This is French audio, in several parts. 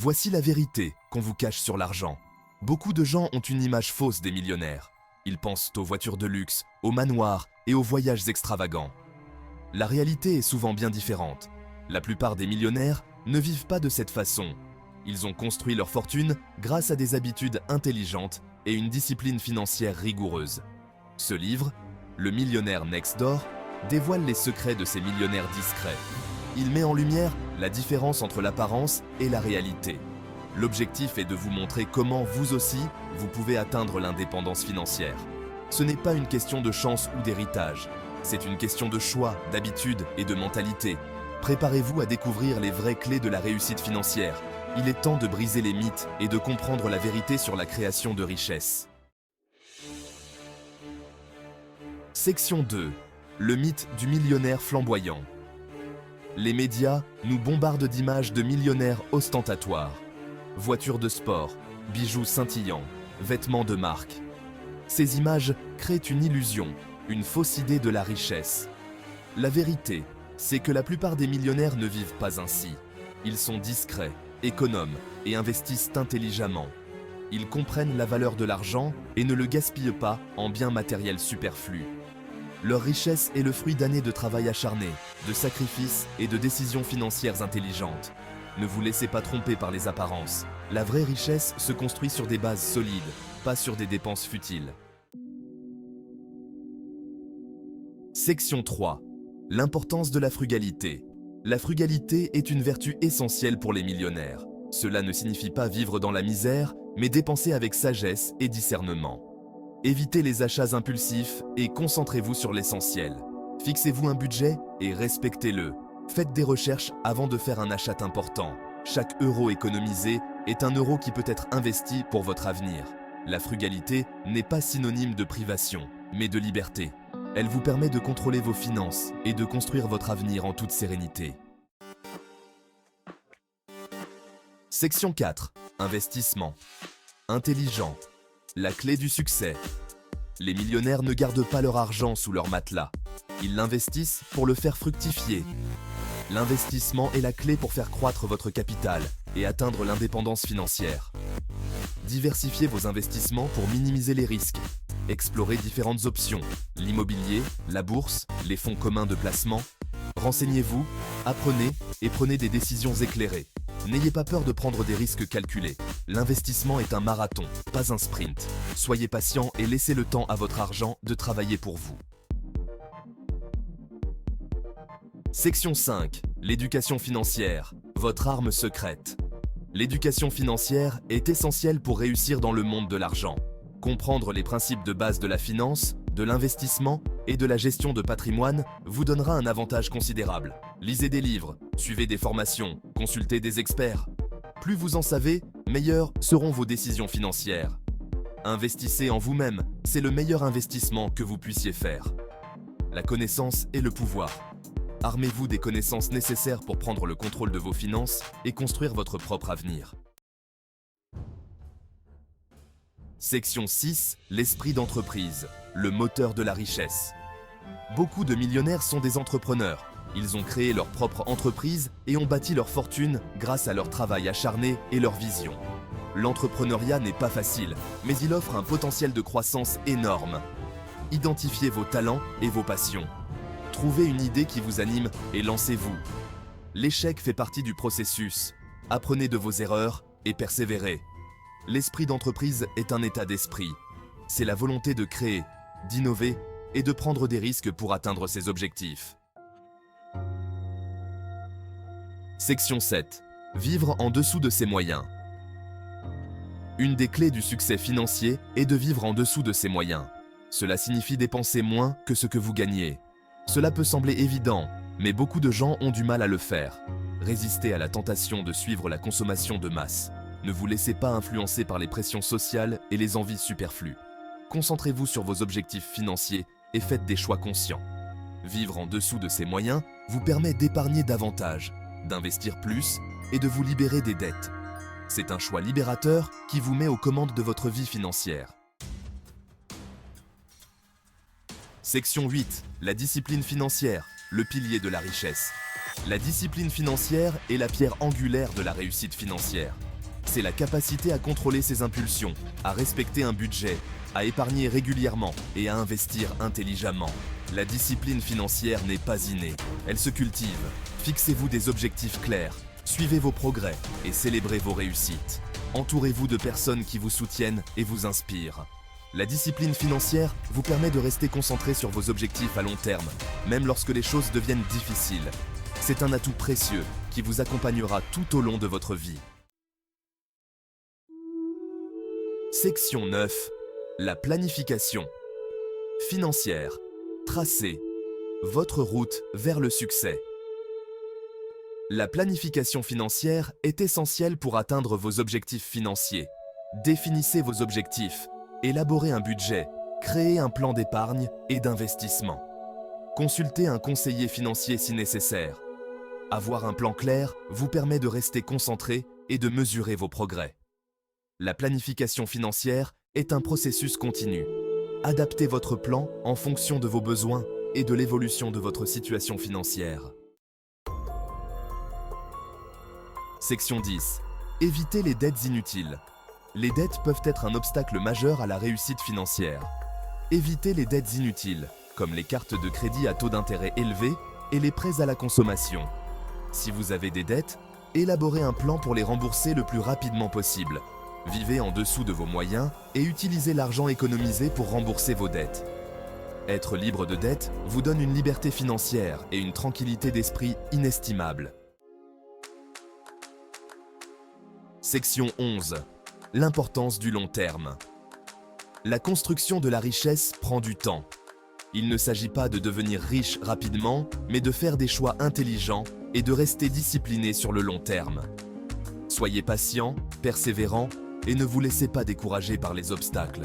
Voici la vérité qu'on vous cache sur l'argent. Beaucoup de gens ont une image fausse des millionnaires. Ils pensent aux voitures de luxe, aux manoirs et aux voyages extravagants. La réalité est souvent bien différente. La plupart des millionnaires ne vivent pas de cette façon. Ils ont construit leur fortune grâce à des habitudes intelligentes et une discipline financière rigoureuse. Ce livre, Le millionnaire Next Door, dévoile les secrets de ces millionnaires discrets. Il met en lumière la différence entre l'apparence et la réalité. L'objectif est de vous montrer comment vous aussi, vous pouvez atteindre l'indépendance financière. Ce n'est pas une question de chance ou d'héritage. C'est une question de choix, d'habitude et de mentalité. Préparez-vous à découvrir les vraies clés de la réussite financière. Il est temps de briser les mythes et de comprendre la vérité sur la création de richesses. Section 2. Le mythe du millionnaire flamboyant. Les médias nous bombardent d'images de millionnaires ostentatoires. Voitures de sport, bijoux scintillants, vêtements de marque. Ces images créent une illusion, une fausse idée de la richesse. La vérité, c'est que la plupart des millionnaires ne vivent pas ainsi. Ils sont discrets, économes et investissent intelligemment. Ils comprennent la valeur de l'argent et ne le gaspillent pas en biens matériels superflus. Leur richesse est le fruit d'années de travail acharné, de sacrifices et de décisions financières intelligentes. Ne vous laissez pas tromper par les apparences. La vraie richesse se construit sur des bases solides, pas sur des dépenses futiles. Section 3. L'importance de la frugalité. La frugalité est une vertu essentielle pour les millionnaires. Cela ne signifie pas vivre dans la misère, mais dépenser avec sagesse et discernement. Évitez les achats impulsifs et concentrez-vous sur l'essentiel. Fixez-vous un budget et respectez-le. Faites des recherches avant de faire un achat important. Chaque euro économisé est un euro qui peut être investi pour votre avenir. La frugalité n'est pas synonyme de privation, mais de liberté. Elle vous permet de contrôler vos finances et de construire votre avenir en toute sérénité. Section 4. Investissement. Intelligent. La clé du succès. Les millionnaires ne gardent pas leur argent sous leur matelas. Ils l'investissent pour le faire fructifier. L'investissement est la clé pour faire croître votre capital et atteindre l'indépendance financière. Diversifiez vos investissements pour minimiser les risques. Explorez différentes options, l'immobilier, la bourse, les fonds communs de placement. Renseignez-vous, apprenez et prenez des décisions éclairées. N'ayez pas peur de prendre des risques calculés. L'investissement est un marathon, pas un sprint. Soyez patient et laissez le temps à votre argent de travailler pour vous. Section 5. L'éducation financière, votre arme secrète. L'éducation financière est essentielle pour réussir dans le monde de l'argent. Comprendre les principes de base de la finance, de l'investissement et de la gestion de patrimoine vous donnera un avantage considérable. Lisez des livres, suivez des formations, consultez des experts. Plus vous en savez, meilleures seront vos décisions financières. Investissez en vous-même, c'est le meilleur investissement que vous puissiez faire. La connaissance est le pouvoir. Armez-vous des connaissances nécessaires pour prendre le contrôle de vos finances et construire votre propre avenir. Section 6. L'esprit d'entreprise, le moteur de la richesse. Beaucoup de millionnaires sont des entrepreneurs. Ils ont créé leur propre entreprise et ont bâti leur fortune grâce à leur travail acharné et leur vision. L'entrepreneuriat n'est pas facile, mais il offre un potentiel de croissance énorme. Identifiez vos talents et vos passions. Trouvez une idée qui vous anime et lancez-vous. L'échec fait partie du processus. Apprenez de vos erreurs et persévérez. L'esprit d'entreprise est un état d'esprit. C'est la volonté de créer, d'innover et de prendre des risques pour atteindre ses objectifs. Section 7. Vivre en dessous de ses moyens. Une des clés du succès financier est de vivre en dessous de ses moyens. Cela signifie dépenser moins que ce que vous gagnez. Cela peut sembler évident, mais beaucoup de gens ont du mal à le faire. Résistez à la tentation de suivre la consommation de masse. Ne vous laissez pas influencer par les pressions sociales et les envies superflues. Concentrez-vous sur vos objectifs financiers et faites des choix conscients. Vivre en dessous de ses moyens vous permet d'épargner davantage, d'investir plus et de vous libérer des dettes. C'est un choix libérateur qui vous met aux commandes de votre vie financière. Section 8. La discipline financière, le pilier de la richesse. La discipline financière est la pierre angulaire de la réussite financière. C'est la capacité à contrôler ses impulsions, à respecter un budget, à épargner régulièrement et à investir intelligemment. La discipline financière n'est pas innée, elle se cultive. Fixez-vous des objectifs clairs, suivez vos progrès et célébrez vos réussites. Entourez-vous de personnes qui vous soutiennent et vous inspirent. La discipline financière vous permet de rester concentré sur vos objectifs à long terme, même lorsque les choses deviennent difficiles. C'est un atout précieux qui vous accompagnera tout au long de votre vie. Section 9. La planification financière. Tracez votre route vers le succès. La planification financière est essentielle pour atteindre vos objectifs financiers. Définissez vos objectifs, élaborez un budget, créez un plan d'épargne et d'investissement. Consultez un conseiller financier si nécessaire. Avoir un plan clair vous permet de rester concentré et de mesurer vos progrès. La planification financière est un processus continu. Adaptez votre plan en fonction de vos besoins et de l'évolution de votre situation financière. Section 10. Évitez les dettes inutiles. Les dettes peuvent être un obstacle majeur à la réussite financière. Évitez les dettes inutiles, comme les cartes de crédit à taux d'intérêt élevés et les prêts à la consommation. Si vous avez des dettes, élaborez un plan pour les rembourser le plus rapidement possible. Vivez en dessous de vos moyens et utilisez l'argent économisé pour rembourser vos dettes. Être libre de dettes vous donne une liberté financière et une tranquillité d'esprit inestimables. Section 11. L'importance du long terme. La construction de la richesse prend du temps. Il ne s'agit pas de devenir riche rapidement, mais de faire des choix intelligents et de rester discipliné sur le long terme. Soyez patient, persévérant et ne vous laissez pas décourager par les obstacles.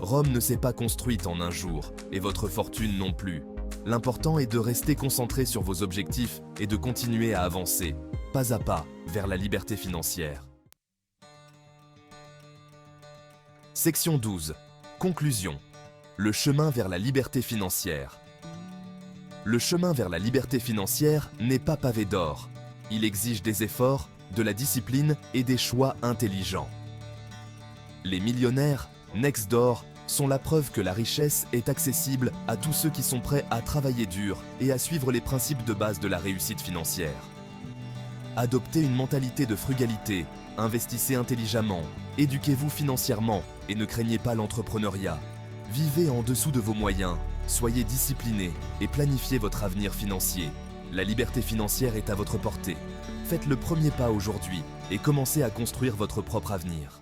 Rome ne s'est pas construite en un jour, et votre fortune non plus. L'important est de rester concentré sur vos objectifs et de continuer à avancer, pas à pas, vers la liberté financière. Section 12. Conclusion. Le chemin vers la liberté financière. Le chemin vers la liberté financière n'est pas pavé d'or. Il exige des efforts, de la discipline et des choix intelligents. Les millionnaires, Nextdoor, sont la preuve que la richesse est accessible à tous ceux qui sont prêts à travailler dur et à suivre les principes de base de la réussite financière. Adoptez une mentalité de frugalité, investissez intelligemment, éduquez-vous financièrement et ne craignez pas l'entrepreneuriat. Vivez en dessous de vos moyens, soyez disciplinés et planifiez votre avenir financier. La liberté financière est à votre portée. Faites le premier pas aujourd'hui et commencez à construire votre propre avenir.